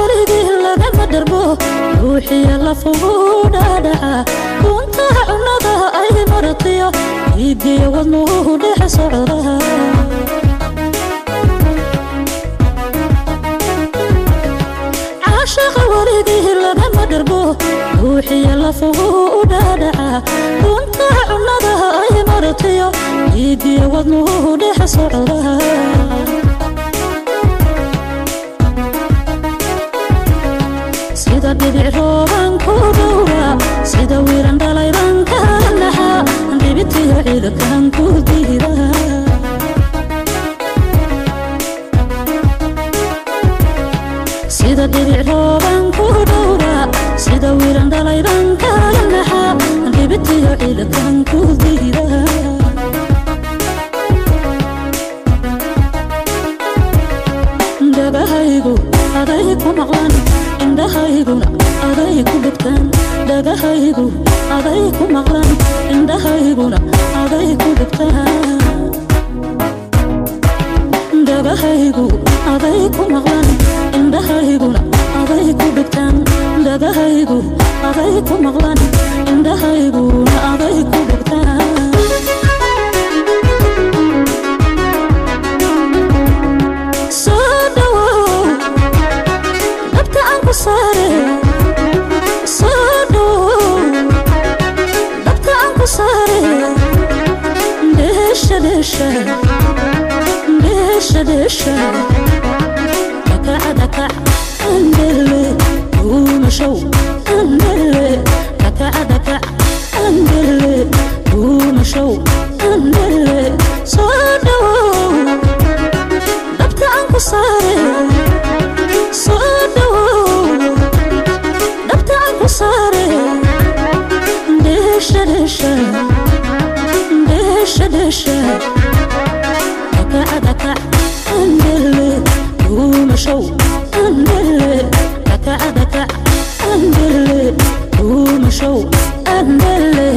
ورقي لما دربوه روحي يلا فوقونا دعا كنت عنادها أي مرطية يدي وضنوه لح صعرها عاشق ورقي لما دربوه روحي يلا فوقونا دعا كنت عنادها أي مرطية يدي وضنوه لح صعرها sida dhibic rooban ku dhowra sida wiiran dhalaydan ka naxa dhibitiyo ciidankan ku diida sida dhibic rooban ku dhowra sida wiiran dhalaydan ka naxa dhibitiyo ciidankan ku diida dhagahaygu aday ku maqlan indhahayguna aday ku dhigtaan dhagahaygu aday ku maqlan indhahayguna aday ku dhigtaan dhagahaygu aday ku maqlan indhahayguna aday ku dhigtaan dhagahaygu aday ku maqlan indhahayguna aday ku dhigtaan دشا دكع دكع اندلي ومشو اندلي دكع دكع اندلي ومشو اندلي صادو دبت عنك صاري صادو دبت عنك صاري دشا دشا دشا دشا دكع دكع اندلي ومشو اندلي دكع دكع اندلي ومشو اندلي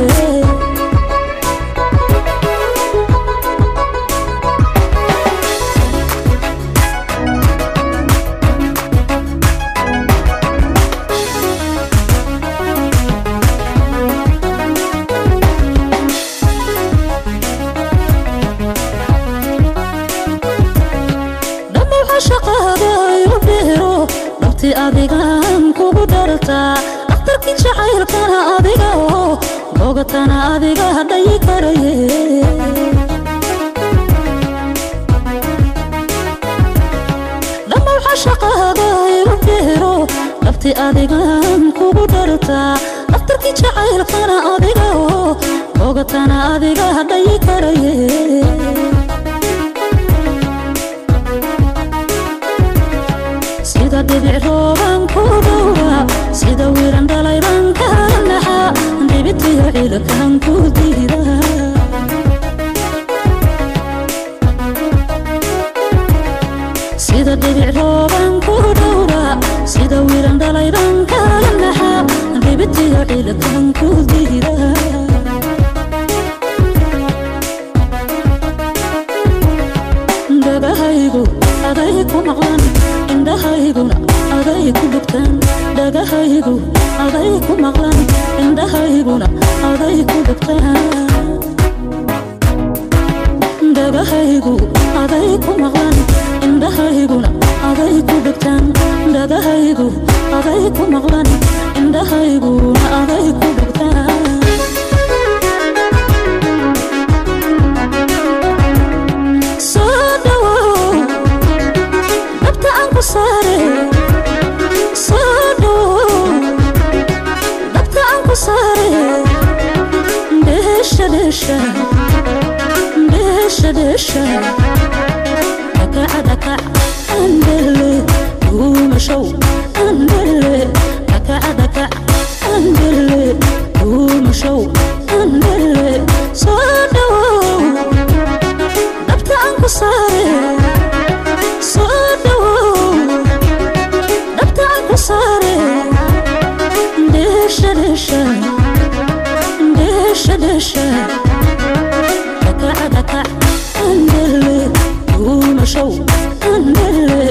adigaan kugu dartaa aftarkii jacaylkana adiga oo bogatana adiga hadhay karaye lama waxa shaqada igu beero nafti adigaan kugu dartaa aftarkii jacaylkana adiga oo bogatana adiga hadhay karaye sida dhibic rooban ku dhowra sida wiiran dhalaydan ka naxa dhibitiyo ciidankan ku diida sida dhibic rooban ku dhowra sida wiiran dhalaydan ka naxa dhibitiyo ciidankan ku diida dhagahaygu aday ku maqlan indhahayguna aday ku dhigtaan dhagahaygu aday ku maqlan indhahayguna aday ku dhigtaan dhagahaygu aday ku maqlan indhahayguna aday ku dhigtaan dhagahaygu aday ku maqlan indhahayguna aday ku dhigtaan دشا دشا دشا دكع دكع اندلي ومشو اندلي دكع دكع اندلي ومشو اندلي صادو دبت عنك صاري صادو دبت عنك صاري دشا دشا دشا دشا دكع دكع اندلي ومشو اندلي